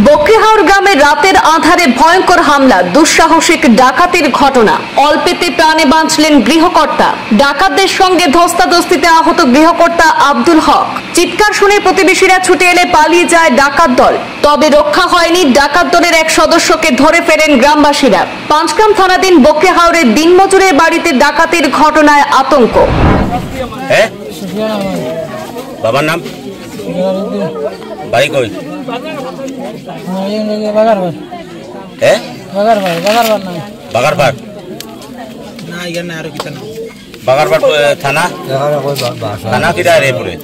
বকরিহাওর গ্রামে রাতের আঁধারে ভয়ঙ্কর হামলা, দুঃসাহসিক ডাকাতির ঘটনা। অল্পেতে প্রাণে বাঁচলেন গৃহকর্তা। ডাকাতদের সঙ্গে ধস্তাধস্তিতে আহত গৃহকর্তা আব্দুল হক। চিৎকার শুনে প্রতিবেশীরা ছুটে এলে পালিয়ে যায় ডাকাত দল। তবে রক্ষা হয়নি, ডাকাত দলের এক সদস্যকে ধরে ফেরেন গ্রামবাসীরা। পাঁচগ্রাম থানাধীন বকরিহাওরের দিনমজুরের বাড়িতে ডাকাতির ঘটনায় আতঙ্ক। বাবার নাম? বাড়ি কই? বাগারপাট থানা থানা কিটা রে পুরে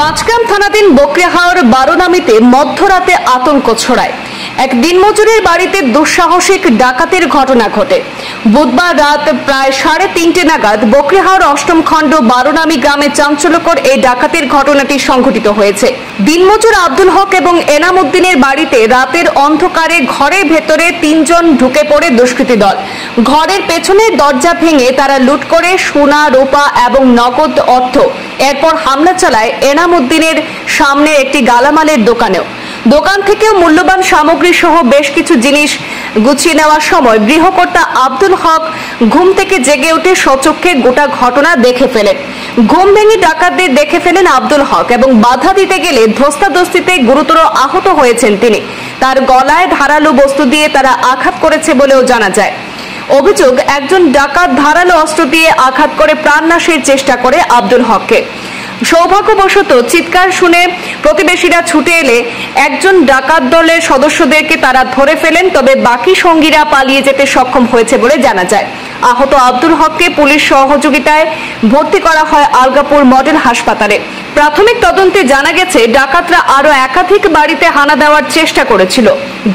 পাঁচগ্রাম থানাধীন বকরিহাওর 12 নামিতে মধ্যরাতে আতঙ্ক ছড়ায়। এক দিনমজুরের বাড়িতে দুঃসাহসিক ডাকাতির ঘটনা ঘটে। বুধবার রাত প্রায় 3:30 নাগাদ বকরিহাওর 8ম খণ্ড 12 নামি গ্রামে চাঞ্চল্যকর এই ডাকাতির ঘটনাটি সংঘটিত হয়েছে। দিনমজুর আব্দুল হক এবং এনাম উদ্দিনের বাড়িতে রাতের অন্ধকারে ঘরের ভেতরে 3 জন ঢুকে পড়ে দুষ্কৃতী দল। ঘরের পেছনের দরজা ভেঙে তারা লুট করে সোনা, রূপা এবং নগদ অর্থ। এরপর হামলা চালায় এনাম উদ্দিনের সামনে একটি গালামালের দোকানেও। দোকান থেকেও মূল্যবান সামগ্রী সহ বেশ কিছু জিনিস গুছিয়ে নেওয়ার সময় গৃহকর্তা আব্দুল হক ঘুম থেকে জেগে উঠে সচক্ষে গোটা ঘটনা দেখে ফেলেন। ঘুম ভেঙে ডাকাতদের দেখে ফেলেন আব্দুল হক এবং বাধা দিতে গেলে ধস্তাধস্তিতে গুরুতর আহত হয়েছেন তিনি। তার গলায় ধারালো বস্তু দিয়ে তারা আঘাত করেছে বলেও জানা যায়। অভিযোগ, একজন ডাকাত ধারালো অস্ত্র দিয়ে আঘাত করে প্রাণনাশের চেষ্টা করে আব্দুল হককে। সৌভাগ্যবশত চিৎকার শুনে প্রতিবেশীরা ছুটে এলে একজন ডাকাত দলের সদস্যদেরকে তারা ধরে ফেলেন, তবে বাকি সঙ্গীরা পালিয়ে যেতে সক্ষম হয়েছে বলে জানা যায়। আহত আব্দুল হককে পুলিশ সহযোগিতায় ভর্তি করা হয় আলগাপুর মডেল হাসপাতালে। প্রাথমিক তদন্তে জানা গেছে ডাকাতরা আরো একাধিক বাড়িতে হানা দেওয়ার চেষ্টা করেছিল।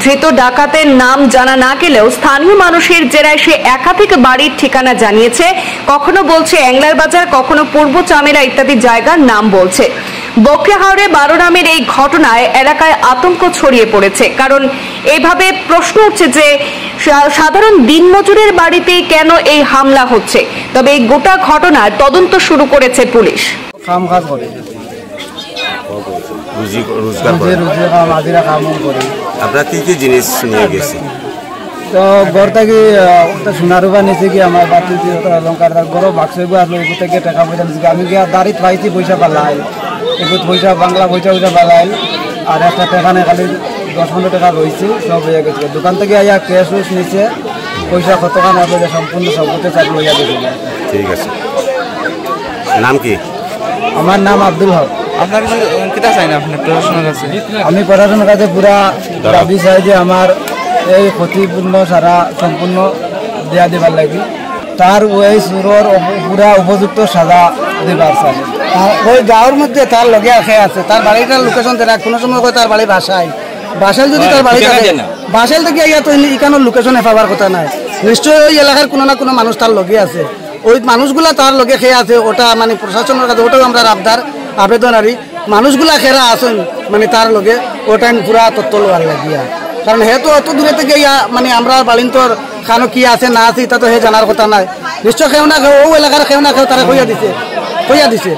ধৃত ডাকাতের নাম জানা না গেলেও স্থানীয় মানুষের জেরায় সে একাধিক বাড়ির ঠিকানা জানিয়েছে। কখনো বলছে অ্যাংলার বাজার, কখনো পূর্ব চামেরা ইত্যাদি জায়গার নাম বলছে। বকরিহাওরে 12 নামের এই ঘটনায় এলাকায় আতঙ্ক ছড়িয়ে পড়েছে। কারণ এভাবে প্রশ্ন উঠছে যে সাধারণ দিনমজুরের বাড়িতেই কেন এই হামলা হচ্ছে। তবে এই গোটা ঘটনার তদন্ত শুরু করেছে পুলিশ। আপনার কি কি জিনিস নিয়ে গেছে? তো ঘর থেকে সোনা রূপা নিয়েছে কি আমার বাতি অলঙ্কার ঘর বাক্স আসলো, এগুলো থেকে টাকা পয়সা নিয়েছে। আমি গিয়ে দাঁড়িয়ে পাইছি পয়সা পালাই, এগুলো পয়সা বাংলা পয়সা পালাই। আর একটা টাকা নেই, খালি 10-15 টাকা রয়েছে, সব হয়ে গেছে। দোকান থেকে আইয়া ক্যাশ উইস নিচ্ছে, পয়সা কতখান আসলে সম্পূর্ণ সবতে চাকরি হইয়া গেছে। ঠিক আছে। নাম কি? আমার নাম আব্দুল হক। আপনার কিতা চাই না আপনার প্রশাসনের কাছে? আমি প্রশাসনের কাছে পুরা দাবি চাই যে আমার এই ক্ষতিপূর্ণ সারা সম্পূর্ণ দেয়া দেবার লাগে। তার ওই সুরর পুরা উপযুক্ত সাজা দেবার চাই। ওই গাঁওর মধ্যে তার লগে আসে আছে, তার বাড়িটার লোকেশন দেয় কোনো সময় তার বাড়ি বাসায় যদি তার বাড়ি থাকে বাসাইল থেকে ইয়া তো এখানোর লোকেশনে পাবার কথা নাই। নিশ্চয়ই ওই এলাকার কোনো না কোনো মানুষ তার লগে আছে, ওই মানুষগুলা তার লগে খেয়ে আছে। ওটা মানে প্রশাসনের কাছে ওটাও আমরা আবেদন আরি মানুষগুলা খেরা আসেন মানে তার লগে ওটা পুরা তথ্য লওয়ার লাগিয়া। কারণ হে তো অত দূরে থেকে ইয়া মানে আমরা বালিন্তর খানো কি আছে না আছে তা তো হে জানার কথা নাই। নিশ্চয় খেও না খেও, ও এলাকার খেও না খেও তারা কইয়া দিছে।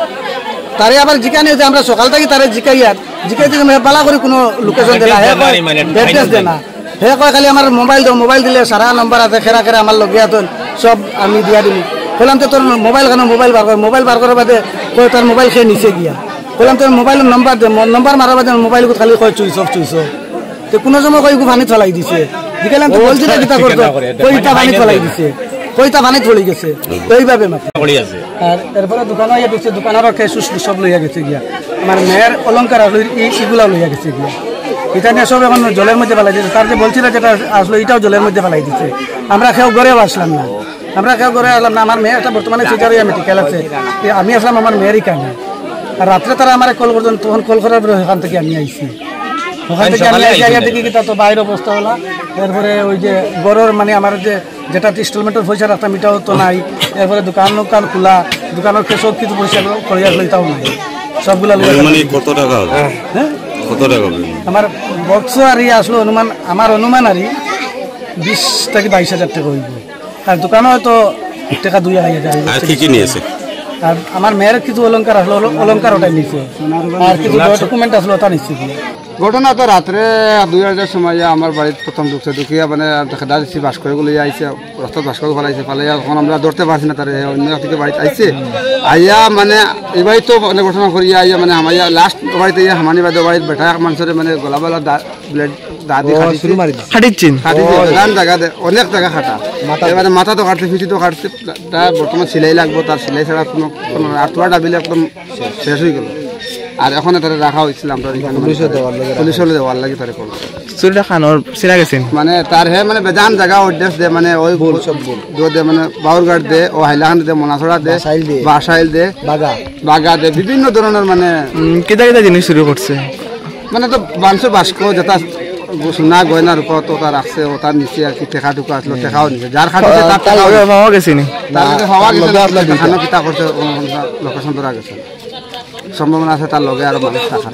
তারে আবার জিকানি হয়েছে, আমরা সকাল থেকে তারে জিকাইতে পালা করে কোনো লোকেশন দেয় না, অ্যাড্রেস দেয় না। হে কয় খালি আমার মোবাইল দিলে সারা নম্বর আছে, খেরা আমার লগে আতন সব আমি দিয়া দিলি। বললাম তো তোর মোবাইল বার করার বাদে কয় তোর মোবাইল খেয়ে নিচে গিয়া। বললাম তোর মোবাইলের নম্বর মারার বাদে মোবাইল খালি কয় চুইস তো কোনো সময় কই পানিত ফেলাই দিছে। জিকালাম তো বলছি না কিতা করতো, কইটা পানিত ফেলাই দিছে, কইটা পানিত চলে গেছে এইভাবে মাত্র। আর এরপরে দোকানে ইয়ে ঢুকছে, দোকানের কেসুস সব লইয়া গেছে গিয়া। আমার মেয়ের অলঙ্কার এগুলা লইয়া গেছে গিয়া। এটা নিয়ে সব এখন জলের মধ্যে ফেলাই দিচ্ছে। তার যে বলছিল যেটা আসলো এটাও জলের মধ্যে ফেলাই দিচ্ছে। আমরা কেউ ঘরেও আসলাম না, আমার মেয়ে একটা বর্তমানে সিজারিয়া মেডিকেল আছে, আমি আসলাম আমার মেয়েরই কারণে। আর রাত্রে তারা আমার কল করতেন, তখন কল করার পরে ওখান থেকে আমি আইছি। ওখান থেকে আমি জায়গা দেখি কি তা তো বাইরের অবস্থা হলো। এরপরে ওই যে গড়ের মানে আমার যেটা ইনস্টলমেন্টের পয়সা রাখতাম এটাও তো নাই। এরপরে দোকান খোলা, দোকানের সব কিছু পয়সা করে আসলো এটাও নাই, সবগুলা। কত টাকা? হ্যাঁ, কত টাকা? আমার বক্স আর আসলো অনুমান, আমার অনুমান আর 20 থেকে 22,000 টাকা হইব। আর দোকানে হয়তো টাকা 2,000 আর কি কি নিয়েছে? আর আমার মেয়ের কিছু অলংকার আসলো, অলংকার ওটাই নিচ্ছে, আর কিছু ডকুমেন্ট আসলো ওটা নিচ্ছে। ঘটনা তো রাত্রে 2:00 সময় আমার বাড়িতে প্রথম ঢুকছে, ঢুকিয়া মানে দেখা দিচ্ছি ভাস্করগুলো আইসে, রাস্তার ভাস্কর ফেলাইছে, ফেলাইয়া এখন আমরা ধরতে পারছি না, তার অন্য থেকে বাড়িতে আইসে আইয়া মানে এবারই তো মানে ঘটনা করিয়া আইয়া মানে আমার লাস্ট বাড়িতে ইয়া হামানি বাদে বাড়িতে বেটা এক মানুষের মানে গলাবেলা ব্লেড দা দিয়ে খাটিচ্ছেন গান জায়গাতে অনেক জায়গা খাটা, এবারে মাথা তো কাটছে, ফিটি তো কাটছে, তার বর্তমান সেলাই লাগবো, তার সেলাই ছাড়া কোনো আর তোলা ডাবিলে একদম শেষ হয়ে গেল। আর এখন তারা রাখা হয়েছিল আমরা পুলিশের দেওয়ার লাগে তারা করলো চুরিটা খানোর চিনা গেছেন মানে তার হে মানে বেজান জায়গা অ্যাড্রেস দে মানে ওই দে মানে বাউরঘাট দে ও হাইলাকান্দি দে মনাছড়া দে বাসাইল দে বাগা দে বিভিন্ন ধরনের মানে কেটা কেটা জিনিস চুরি করছে মানে তো বাংশ বাস্ক যেটা সোনা গয়নার উপর তো তার রাখছে ও তার নিচে আর কি টেকা টুকা আসলো, টেকাও নিছে, যার খাটিছে তার পাওয়া গেছে নি, তার হওয়া গেছে খানো কিতা করছে লোকেশন ধরা গেছে, সম্ভাবনা আছে তার লগে আর মানুষ থাকার।